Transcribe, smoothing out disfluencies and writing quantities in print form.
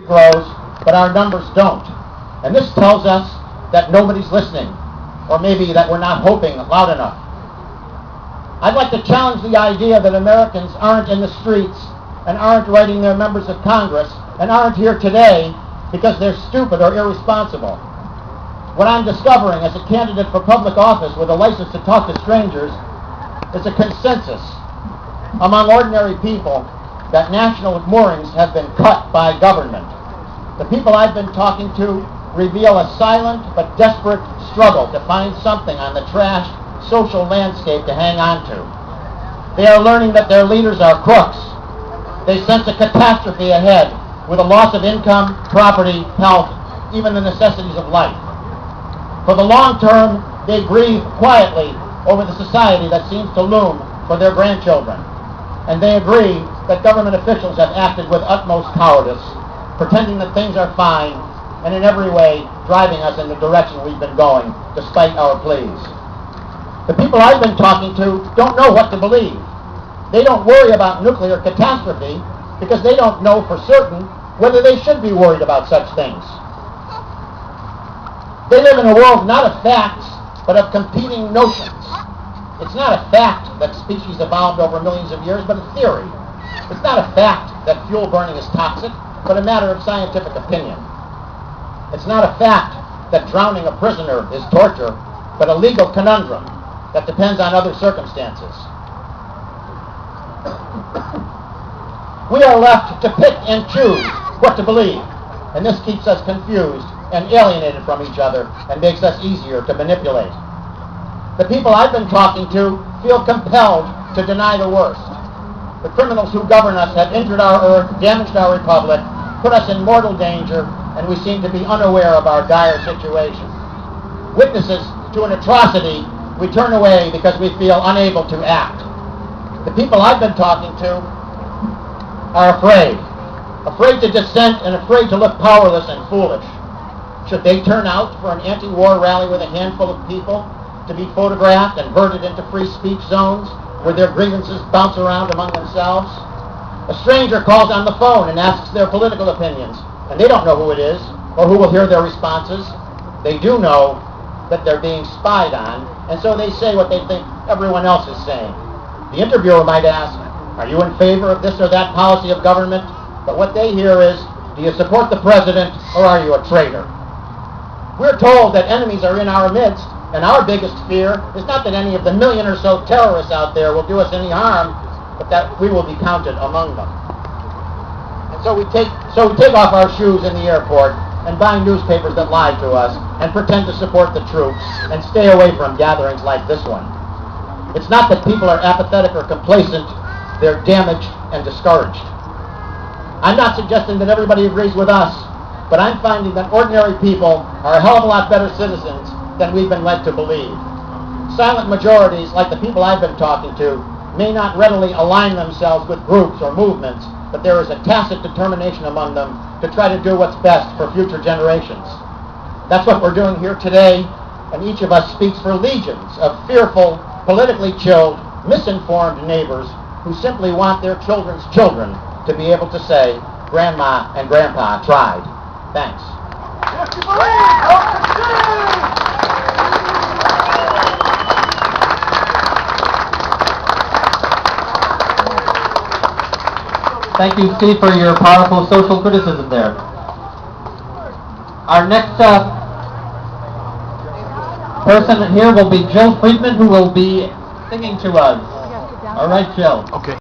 grows, but our numbers don't. And this tells us that nobody's listening, or maybe that we're not hoping loud enough. I'd like to challenge the idea that Americans aren't in the streets and aren't writing their members of Congress and aren't here today because they're stupid or irresponsible. What I'm discovering as a candidate for public office with a license to talk to strangers is a consensus among ordinary people that national moorings have been cut by government. The people I've been talking to reveal a silent but desperate struggle to find something on the trashed social landscape to hang on to. They are learning that their leaders are crooks. They sense a catastrophe ahead with a loss of income, property, health, even the necessities of life. For the long term, they grieve quietly over the society that seems to loom for their grandchildren. And they agree that government officials have acted with utmost cowardice, pretending that things are fine, and in every way driving us in the direction we've been going, despite our pleas. The people I've been talking to don't know what to believe. They don't worry about nuclear catastrophe because they don't know for certain whether they should be worried about such things. They live in a world not of facts, but of competing notions. It's not a fact that species evolved over millions of years, but a theory. It's not a fact that fuel burning is toxic, but a matter of scientific opinion. It's not a fact that drowning a prisoner is torture, but a legal conundrum that depends on other circumstances. We are left to pick and choose what to believe, and this keeps us confused and alienated from each other and makes us easier to manipulate. The people I've been talking to feel compelled to deny the worst. The criminals who govern us have injured our earth, damaged our republic, put us in mortal danger, and we seem to be unaware of our dire situation. Witnesses to an atrocity, we turn away because we feel unable to act. The people I've been talking to are afraid to dissent and afraid to look powerless and foolish. Should they turn out for an anti-war rally with a handful of people to be photographed and herded into free speech zones where their grievances bounce around among themselves? A stranger calls on the phone and asks their political opinions, and they don't know who it is or who will hear their responses. They do know that they're being spied on, and so they say what they think everyone else is saying. The interviewer might ask, "Are you in favor of this or that policy of government?" But what they hear is, "Do you support the president or are you a traitor?" We're told that enemies are in our midst, and our biggest fear is not that any of the million or so terrorists out there will do us any harm, but that we will be counted among them. And so we take off our shoes in the airport and buy newspapers that lie to us and pretend to support the troops and stay away from gatherings like this one. It's not that people are apathetic or complacent, they're damaged and discouraged. I'm not suggesting that everybody agrees with us, but I'm finding that ordinary people are a hell of a lot better citizens than we've been led to believe. Silent majorities, like the people I've been talking to, may not readily align themselves with groups or movements, but there is a tacit determination among them to try to do what's best for future generations. That's what we're doing here today, and each of us speaks for legions of fearful, politically chilled, misinformed neighbors who simply want their children's children to be able to say, "Grandma and Grandpa tried." Thanks. Thank you, Steve, for your powerful social criticism there. Our next person here will be Jill Friedman, who will be singing to us. All right, Jill. Okay.